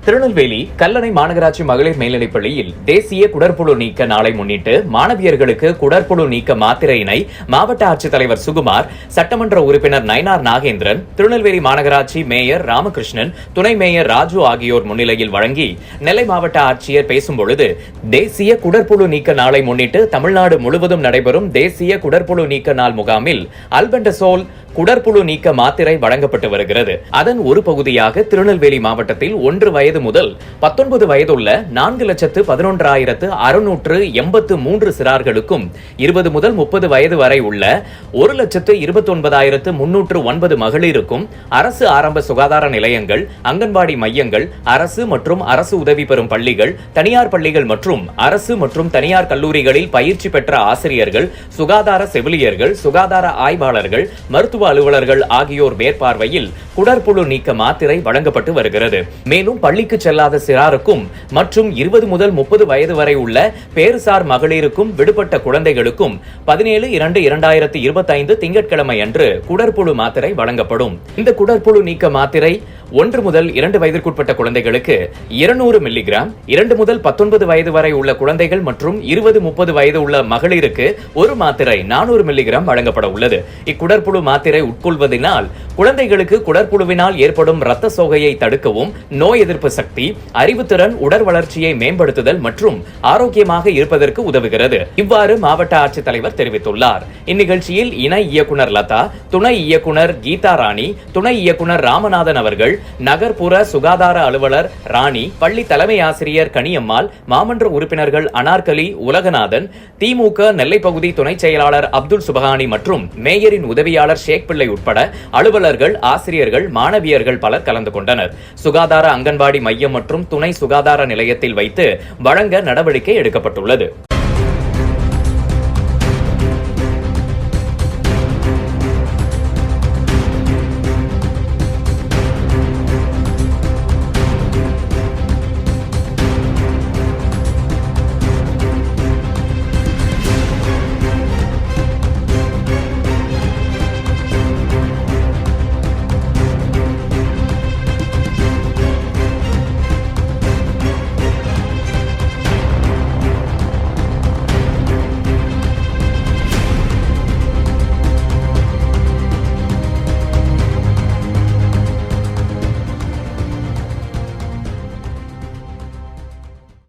திருநெல்வேலி கல்லணை மாநகராட்சி மகளிர் மேல்நிலைப்பள்ளியில் தேசிய குடற்புழு நீக்க நாளை முன்னிட்டு மாணவியர்களுக்கு குடற்புழு நீக்க மாத்திரையினை மாவட்ட ஆட்சித்தலைவர் சுகுமார், சட்டமன்ற உறுப்பினர் நயினார் நாகேந்திரன், திருநெல்வேலி மாநகராட்சி மேயர் ராமகிருஷ்ணன், துணை மேயர் ராஜு ஆகியோர் முன்னிலையில் வழங்கி நெல்லை மாவட்ட ஆட்சியர் பேசும்பொழுது, தேசிய குடற்புழு நீக்க நாளை முன்னிட்டு தமிழ்நாடு முழுவதும் நடைபெறும் தேசிய குடற்புழு நீக்க நாள் முகாமில் அல்பெண்டசோல் குடற்புழு நீக்க மாத்திரை வழங்கப்பட்டு வருகிறது. அதன் ஒரு பகுதியாக திருநெல்வேலி மாவட்டத்தில் 1 வயது முதல் 19 வயதுள்ள 4,16,683 சிறார்களுக்கும் 20 முதல் 30 வயது வரை உள்ள 1,29,309 மகளிருக்கும் அரசு ஆரம்ப சுகாதார நிலையங்கள், அங்கன்வாடி மையங்கள், அரசு மற்றும் அரசு உதவி பெறும் பள்ளிகள், தனியார் பள்ளிகள் மற்றும் அரசு மற்றும் தனியார் கல்லூரிகளில் பயிற்சி பெற்ற ஆசிரியர்கள், சுகாதார செவிலியர்கள், சுகாதார ஆய்வாளர்கள், மருத்துவ அலுவலர்கள் ஆகியோர் மேற்பார்வையில் குடற்புழு நீக்க மாத்திரை வழங்கப்பட்டு வருகிறது. மேலும் பள்ளிக்கு செல்லாத சிறாருக்கும் மற்றும் 20 முதல் 30 வயது வரை உள்ள பேறுசார் மகளிருக்கும் விடுபட்ட குழந்தைகளுக்கும் 17/2/2025 திங்கட்கிழமை அன்று குடற்புழு மாத்திரை வழங்கப்படும். இந்த குடற்புழு நீக்க மாத்திரை 1 முதல் 2 வயதிற்குட்பட்ட குழந்தைகளுக்கு 200 மில்லிகிராம், 2 முதல் 19 வயது வரை உள்ள குழந்தைகள் மற்றும் 20-30 வயது உள்ள மகளிருக்கு ஒரு மாத்திரை 400 மில்லிகிராம் வழங்கப்பட உள்ளது. இக்குடற்புழு மாத்திரை உட்கொள்வதனால் குழந்தைகளுக்கு குடற்புழுவினால் ஏற்படும் இரத்த சோகையை தடுக்கவும், நோய் எதிர்ப்பு சக்தி, அறிவுத்திறன், உடல் வளர்ச்சியை மேம்படுத்துதல் மற்றும் ஆரோக்கியமாக இருப்பதற்கு உதவுகிறது. இவ்வாறு மாவட்ட ஆட்சித்தலைவர் தெரிவித்துள்ளார். இந்நிகழ்ச்சியில் இணை இயக்குனர் லதா, துணை இயக்குனர் கீதா ராணி, துணை இயக்குனர் ராமநாதன் அவர்கள், நகர்ப்புற சுகாதார அலுவலர் ராணி, பள்ளி தலைமை ஆசிரியர் கனியம்மாள், மாமன்ற உறுப்பினர்கள் அனார்கலி, உலகநாதன், திமுக நெல்லை பகுதி துணை செயலாளர் அப்துல் சுபஹானி மற்றும் மேயரின் உதவியாளர் ஷேக் பிள்ளை உட்பட அலுவலர்கள், ஆசிரியர்கள், மாணவியர்கள் பலர் கலந்து கொண்டனர். சுகாதார அங்கன்வாடி மையம் மற்றும் துணை சுகாதார நிலையத்தில் வைத்து வழங்க நடவடிக்கை எடுக்கப்பட்டுள்ளது.